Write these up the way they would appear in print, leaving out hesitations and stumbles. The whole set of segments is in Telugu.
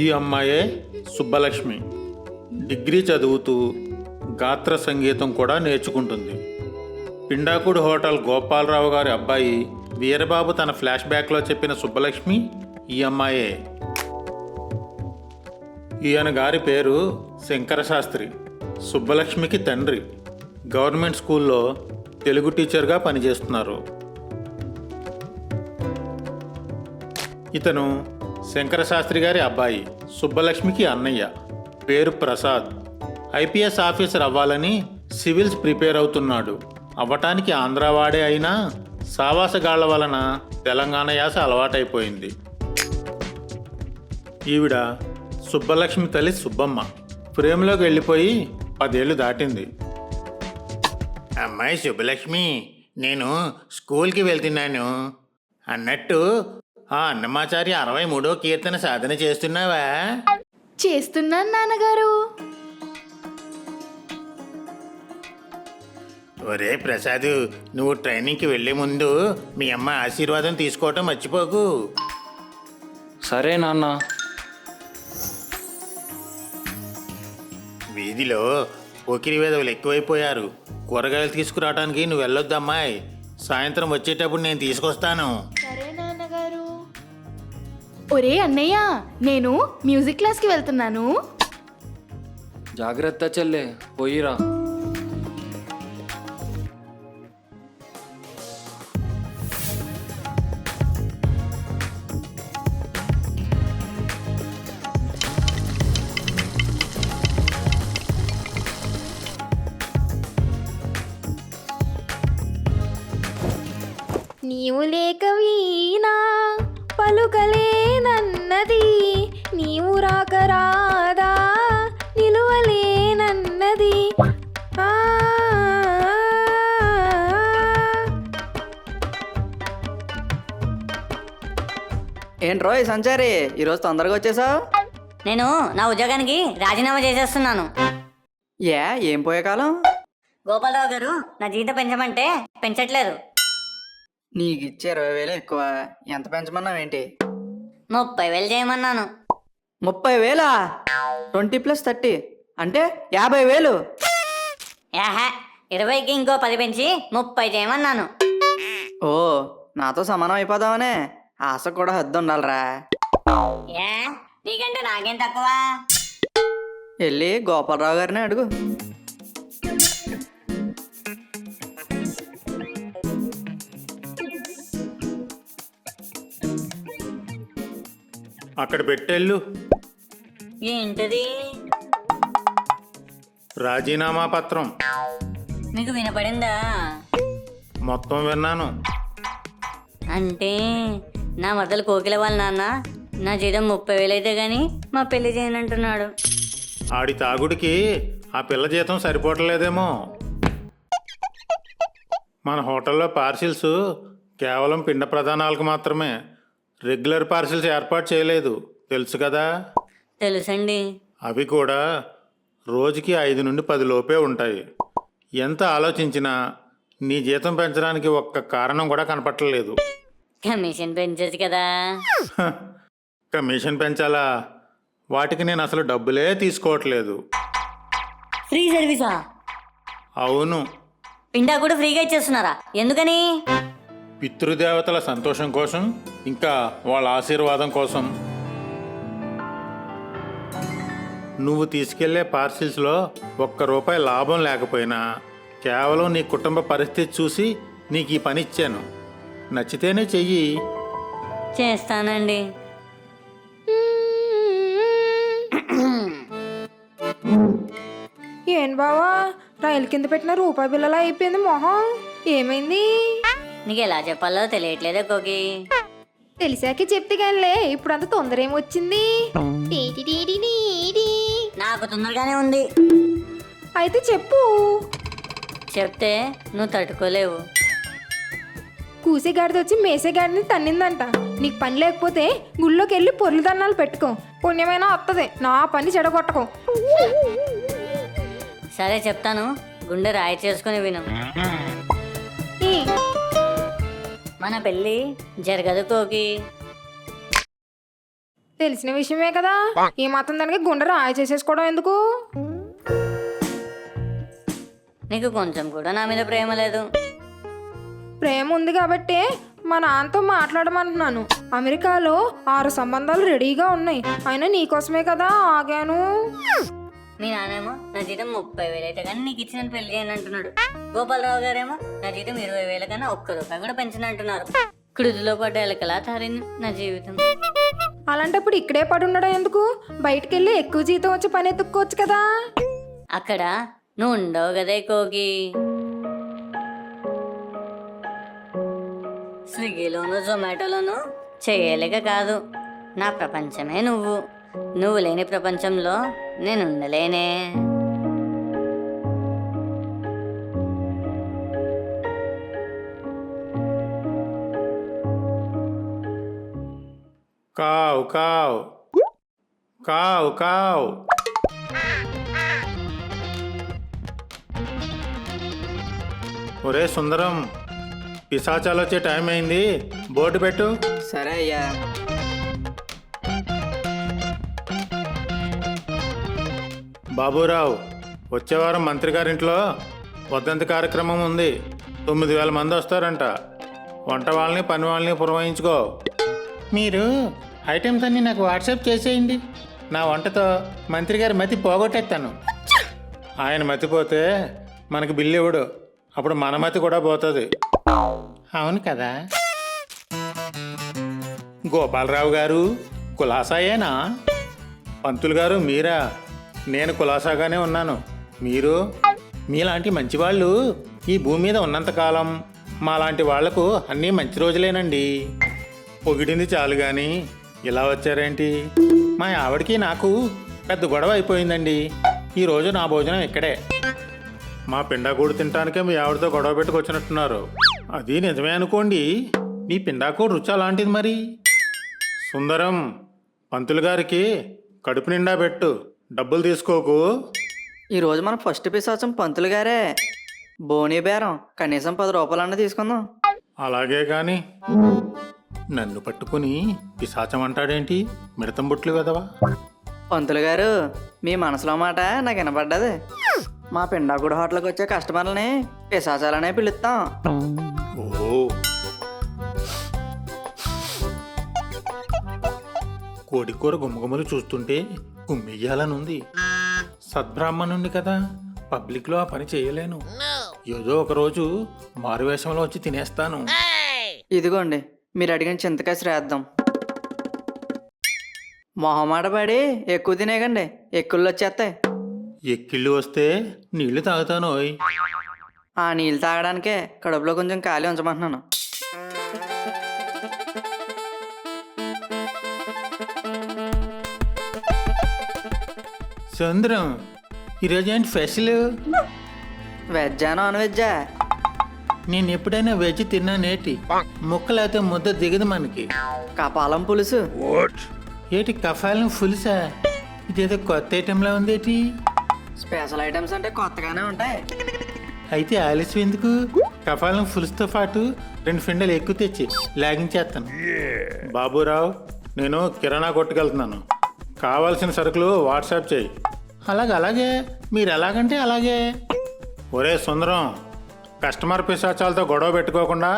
ఈ అమ్మాయే సుబ్బలక్ష్మి. డిగ్రీ చదువుతూ గాత్ర సంగీతం కూడా నేర్చుకుంటుంది. పిండాకుడు హోటల్ గోపాలరావు గారి అబ్బాయి వీరబాబు తన ఫ్లాష్ బ్యాక్లో చెప్పిన సుబ్బలక్ష్మి ఈ అమ్మాయే. ఈయన గారి పేరు శంకరశాస్త్రి, సుబ్బలక్ష్మికి తండ్రి. గవర్నమెంట్ స్కూల్లో తెలుగు టీచర్గా పనిచేస్తున్నారు. ఇతను శంకరశాస్త్రి గారి అబ్బాయి, సుబ్బలక్ష్మికి అన్నయ్య. పేరు ప్రసాద్. ఐపీఎస్ ఆఫీసర్ అవ్వాలని సివిల్స్ ప్రిపేర్ అవుతున్నాడు. అవ్వటానికి ఆంధ్రావాడే అయినా సావాసగాళ్ల వలన తెలంగాణ యాస అలవాటైపోయింది. ఈవిడ సుబ్బలక్ష్మి తల్లి సుబ్బమ్మ. ఫ్రేమ్లోకి వెళ్ళిపోయి 10 ఏళ్ళు దాటింది. అమ్మాయి సుబ్బలక్ష్మి, నేను స్కూల్కి వెళ్తున్నాను. అన్నట్టు ఆ అన్నమాచారి 63వ కీర్తన సాధన చేస్తున్నావా? చేస్తున్నాను నాన్నగారు. ఒరే ప్రసాద్, నువ్వు ట్రైనింగ్కి వెళ్ళే ముందు మీ అమ్మ ఆశీర్వాదం తీసుకోవటం మర్చిపోకు. సరే నాన్న. వీధిలో పోకిరి వేధవులు ఎక్కువైపోయారు. కూరగాయలు తీసుకురావడానికి నువ్వు వెళ్ళొద్దు అమ్మాయి. సాయంత్రం వచ్చేటప్పుడు నేను తీసుకొస్తాను. సరే నాన్నగారు. ఒరే అన్నయ్య, నేను మ్యూజిక్ క్లాస్కి వెళ్తున్నాను. జాగ్రత్త చెల్లె, పోయిరా. నీవు లేక వీణా పలుకలేనన్నది, నీవు రాక రాదా నిలువలేనన్నది. ఏంట్రోయ్ సంచారి, ఈరోజు తొందరగా వచ్చేసావు? నేను నా ఉద్యోగానికి రాజీనామా చేసేస్తున్నాను. ఏం పోయే కాలం? గోపాలరావు గారు నా జీతం పెంచమంటే పెంచట్లేదు. నీకు ఇచ్చే 20,000 ఎక్కువ. ఎంత పెంచమన్నావేంటి? 30,000 చేయమన్నాను. 30,000? 20+30 అంటే 50,000. యాహా, 20కి ఇంకో 10 పెంచి 30 చేయమన్నాను. ఓ, నాతో సమానం అయిపోదామనే ఆశ కూడా హద్దు ఉండాలరా. ఏ, నీకంటే నాకేం తక్కువ? వెళ్ళి గోపాలరావు గారిని అడుగు. అక్కడ పెట్టెళ్ళు. ఏంటది? రాజీనామా పత్రం. మీకు వినపడిందా? మొత్తం విన్నాను. అంటే నా మద్దలు కోకిల వాళ్ళ నాన్న నా జీతం 30,000 అయితే గాని మా పెళ్లి చేయనంటున్నాడు. ఆడి తాగుడికి ఆ పిల్ల జీతం సరిపోవట్లేదేమో. మన హోటల్లో పార్సిల్స్ కేవలం పిండ ప్రదానాలకు మాత్రమే. రెగ్యులర్ పార్సిల్స్ ఏర్పాటు చేయలేదు, తెలుసు కదా? తెలుసండి. అవి కూడా రోజుకి 5 నుండి 10 లోపే ఉంటాయి. ఎంత ఆలోచించినా నీ జీతం పెంచడానికి ఒక్క కారణం కూడా కనపట్టలేదు. కమిషన్ పెంచచ్చు కదా. కమిషన్ పెంచాలా? వాటికి నేను అసలు డబ్బులే తీసుకోవట్లేదు. ఫ్రీ సర్వీసా? అవును. పిండా కూడా ఫ్రీగా ఇచ్చేస్తున్నారా? ఎందుకని? పితృదేవతల సంతోషం కోసం, ఇంకా వాళ్ళ ఆశీర్వాదం కోసం. నువ్వు తీసుకెళ్లే పార్సిల్స్లో ₹1 లాభం లేకపోయినా కేవలం నీ కుటుంబ పరిస్థితి చూసి నీకు ఈ పని ఇచ్చాను. నచ్చితేనే చెయ్యి. చేస్తానండి. ఏం బావా, రైలు కింద పెట్టిన రూపాయి బిల్లలా అయిపోయింది మొహం. ఏమైంది? నీకు ఎలా చెప్పాలో తెలియట్లేదే కోకి. తెలిసాకే చెప్తే గానిలే, ఇప్పుడు అంత తొందర ఏమొచ్చింది? నాకు తొందరగానే ఉంది. అయితే చెప్పు. చెప్తే నువ్వు తట్టుకోలేవు. కూసేగాడిది వచ్చి మేసేగాడిని తన్నిందంట. నీకు పని లేకపోతే గుళ్ళోకి వెళ్ళి పొర్లు దన్నాలు పెట్టుకో, పుణ్యమైనా వస్తుంది. నా పని చెడగొట్టకు. సరే చెప్తాను, గుండె రాయి చేసుకుని విను. మన పెళ్ళి జరగదు కోకి. తెలిసిన విషయమే కదా, ఈ మాత్రం దానికి గుండె రాయి చేసేసుకోవడం ఎందుకు? నీకు కొంచెం కూడా నా మీద ప్రేమ లేదు. ప్రేమ ఉంది కాబట్టి మా నాన్నతో మాట్లాడమంటున్నాను. అమెరికాలో 6 సంబంధాలు రెడీగా ఉన్నాయి, అయినా నీకోసమే కదా ఆగాను. మీ నాన్నేమో నా జీతం 30,000 అయితే కానీ నీకు ఇచ్చిన పెళ్లి చేయను అంటున్నాడు. గోపాలరావు గారేమో నా జీతం 20,000 కన్నా ఒక్క రూపాయి కూడా పెంచనంటున్నారు. కృతిలో పడ్డ ఎలకలా తారింది నా జీవితం. అలాంటప్పుడు ఇక్కడే పడుండడం ఎందుకు? బయటికి వెళ్ళి ఎక్కువ జీతం వచ్చి పని ఎత్తుక్కోవచ్చు కదా. అక్కడ నువ్వు ఉండవు కదే కోకి. స్విగ్గీలోను జొమాటోలోను చేయలేక కాదు, నా ప్రపంచమే నువ్వు. నువ్వు లేని ప్రపంచంలో నేను ఉండలేనే. కావ్ కావ్ కావ్ కావ్. ఒరే సుందరం, పిశాచాలు వచ్చే టైం అయింది, బోర్డు పెట్టు. సరే అయ్యా. బాబురావు, వచ్చే వారం మంత్రి గారింట్లో వద్దంతి కార్యక్రమం ఉంది. 9,000 మంది వస్తారంట. వంట వాళ్ళని పని వాళ్ళని పురమాయించుకో. మీరు ఐటమ్స్ అన్నీ నాకు వాట్సాప్ చేసేయండి. నా వంటతో మంత్రి గారి మతి పోగొట్టేస్తాను. ఆయన మతిపోతే మనకి బిల్లు ఇవ్వడు, అప్పుడు మన మతి కూడా పోతుంది. అవును కదా గోపాలరావు గారు? కులాసాయేనా? పంతులు గారు మీరా? నేను కులాసాగానే ఉన్నాను. మీరు? మీలాంటి మంచివాళ్ళు ఈ భూమి మీద ఉన్నంతకాలం మాలాంటి వాళ్లకు అన్నీ మంచి రోజులేనండి. పొగిడింది చాలు కానీ ఇలా వచ్చారేంటి? మా ఆవిడకి నాకు పెద్ద గొడవ అయిపోయిందండి. ఈరోజు నా భోజనం ఇక్కడే. మా పిండాకూడు తినటానికే మీ ఆవిడతో గొడవ పెట్టుకొచ్చినట్టున్నారు. అది నిజమే అనుకోండి, మీ పిండాకూడు రుచి అలాంటిది మరి. సుందరం, పంతులు గారికి కడుపు నిండా పెట్టు, డబ్బులు తీసుకోకు. ఈరోజు మన ఫస్ట్ పిశాచం పంతులు గారే. బోనీ బేరం కనీసం 10 రూపాయలన్నా తీసుకుందాం. అలాగే కాని నన్ను పట్టుకుని పిశాచం అంటాడేంటి? మిడతం బుట్లు కదవా. పంతులు గారు, మీ మనసులో మాట నాకు వినపడ్డది. మా పిండాకుడు హోటల్కి వచ్చే కస్టమర్లని పిశాచాలనే పిలుస్తాం. ఓ, కోడికూర గుమ్మగుమ్మలు చూస్తుంటే గుమ్మెయ్యాలనుంది. సద్బ్రాహ్మణుండి కదా, పబ్లిక్లో ఆ పని చేయలేను. ఏదో ఒకరోజు మారువేషంలో వచ్చి తినేస్తాను. ఇదిగోండి మీరు అడిగిన చింతకాయ శ్రాద్ధం. మొహమాట పడి ఎక్కువ తినేయకండి, ఎక్కుళ్ళు వచ్చేస్తాయి. ఎక్కిళ్ళు వస్తే నీళ్లు తాగుతానోయ్. ఆ నీళ్ళు తాగడానికే కడుపులో కొంచెం ఖాళీ ఉంచమంటున్నాను. సుందరం, ఈరోజు ఏంటి స్పెషల్? వెజ్జా నాన్ వెజ్జా? నేను ఎప్పుడైనా వెజ్ తిన్నానేటి? ముక్కలైతే ముద్ద దిగదు మనకి. కపాలం పులుసు. ఏటి కఫాలం ఫుల్సా? ఇదేదో కొత్త ఐటెంలా ఉందేటి? స్పెషల్ ఐటమ్స్ అంటే కొత్తగానే ఉంటాయి. అయితే ఆలస్యం ఎందుకు? కఫాలం ఫుల్స్తో పాటు 2 ఫిండలు ఎక్కువ తెచ్చి లాగించేస్తాను. బాబురావు, నేను కిరాణా కొట్టుకెళ్తున్నాను. కావాల్సిన సరుకులు వాట్సాప్ చేయి. అలాగే మీరు ఎలాగంటే అలాగే. ఒరే సుందరం, కస్టమర్ పిశాచాలతో గొడవ పెట్టుకోకుండా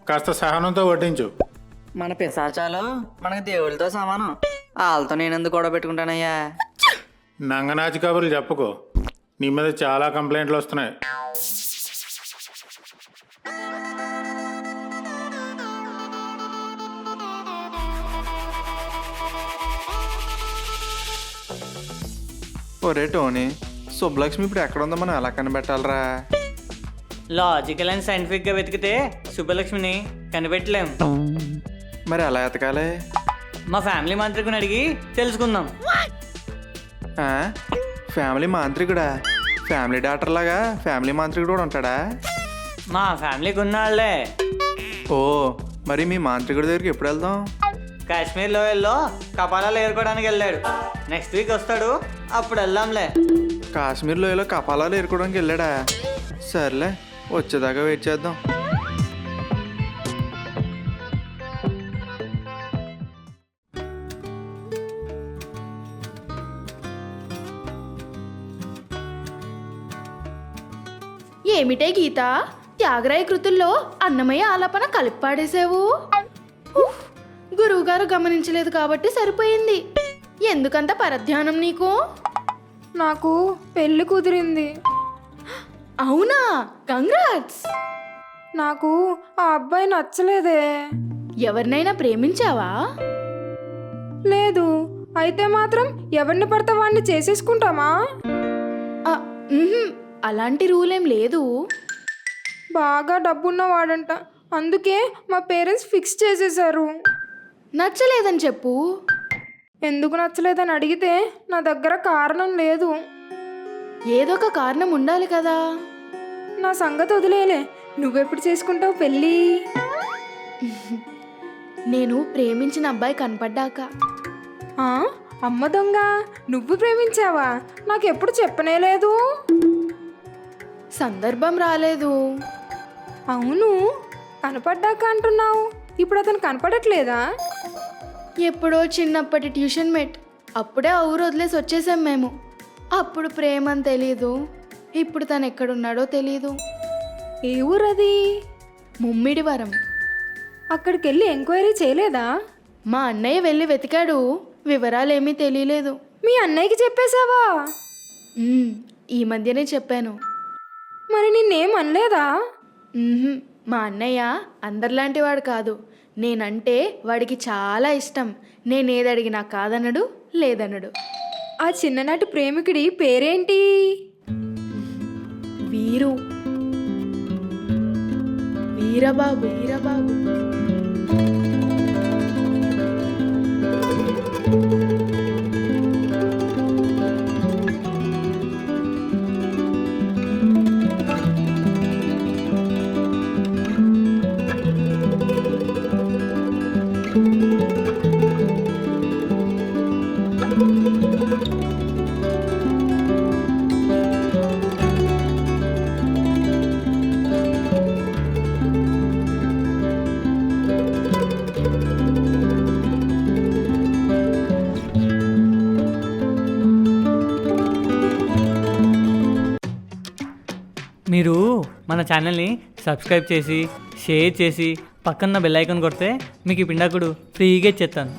కాస్త సహనంతో వడ్డించు. మన పిశాచాలు మనకు దేవుళ్ళతో సమానం. వాళ్ళతో నేను ఎందుకు గొడవ పెట్టుకుంటానయ్యా? నంగనాచి కబుర్లు చెప్పుకో, నీ మీద చాలా కంప్లైంట్లు వస్తున్నాయి. ఒరే టోనీ, శుభలక్ష్మి ఇప్పుడు ఎక్కడుందో మనం ఎలా కనిపెట్టాలరా? లాజికల్ అండ్ సైంటిఫిక్గా వెతికితే శుభలక్ష్మిని కనిపెట్టలేం. మరి ఎలా ఎతకాలి? మా ఫ్యామిలీ మంత్రికుని అడిగి తెలుసుకుందాం. ఆ? ఫ్యామిలీ మాంత్రికుడా? ఫ్యామిలీ డాక్టర్ లాగా ఫ్యామిలీ మాంత్రికుడు కూడా ఉంటాడా? మా ఫ్యామిలీకి ఉన్నాళ్లే. ఓ, మరి మీ మాంత్రికుడి దగ్గరికి ఎప్పుడు వెళ్దాం? కాశ్మీర్ లోయల్లో కపాలాలు ఏరుకోవడానికి వెళ్ళాడు. నెక్స్ట్ వీక్ వస్తాడు, అప్పుడు వెళ్దాంలే. కాశ్మీర్ లోయలో కపాలాలు ఏరుకోవడానికి వెళ్ళాడా? సర్లే, వచ్చేదాకా వెయిట్ చేద్దాం. ఏమిటే గీత, త్యాగరాయ కృతుల్లో అన్నమయ్య ఆలాపన కలిపి పాడేశావు. ఉఫ్, గురువుగారు గమనించలేదు కాబట్టి సరిపోయింది. ఎందుకంత పరధ్యానం నీకు? నాకు పెళ్లి కుదిరింది. అవునా, కంగ్రాట్స్. నాకు ఆ అబ్బాయి నచ్చలేదే. ఎవరినైనా ప్రేమించావా? లేదు. అయితే మాత్రం ఎవరిని పడితే వాడిని చేసేసుకుంటామా? ఆ, ఉహుం, అలాంటి రూల్ ఏం లేదు. బాగా డబ్బున్న వాడంట, అందుకే మా పేరెంట్స్ ఫిక్స్ చేసేసారు. నచ్చలేదని చెప్పు. ఎందుకు నచ్చలేదని అడిగితే నా దగ్గర కారణం లేదు. ఏదో ఒక కారణం ఉండాలి కదా. నా సంగతి వదిలేలే, నువ్వెప్పుడు చేసుకుంటావు పెళ్ళి? నేను ప్రేమించిన అబ్బాయి కనపడ్డాక. ఆ, అమ్మ దొంగ, నువ్వు ప్రేమించావా? నాకెప్పుడు చెప్పనే లేదు. సందర్భం రాలేదు. అవును, కనపడ్డాక అంటున్నావు. ఇప్పుడు అతను కనపడట్లేదా? ఎప్పుడో చిన్నప్పటి ట్యూషన్ మేట్. అప్పుడే ఆ ఊరు వదిలేసి వచ్చేసాం మేము. అప్పుడు ప్రేమ అని తెలీదు, ఇప్పుడు తను ఎక్కడున్నాడో తెలీదు. ఏ ఊరది? ముమ్మిడివరం. అక్కడికి వెళ్ళి ఎంక్వైరీ చేయలేదా? మా అన్నయ్య వెళ్ళి వెతికాడు, వివరాలేమీ తెలియలేదు. మీ అన్నయ్యకి చెప్పేశావా? ఈ మధ్యనే చెప్పాను. మరి నిన్నేం అనలేదా? ఉహుం, మా అన్నయ్య అందరిలాంటి వాడు కాదు. నేనంటే వాడికి చాలా ఇష్టం. నేనేదడిగినా కాదనడు, లేదనడు. ఆ చిన్ననాటి ప్రేమికుడి పేరేంటి? వీరు, వీరబాబు. వీరబాబు. మీరు మన ఛానల్ని సబ్స్క్రైబ్ చేసి షేర్ చేసి పక్కన బెల్ ఐకాన్ కొడితే మీకు ఈ పిండాకుడు ఫ్రీగా ఇచ్చేస్తాను.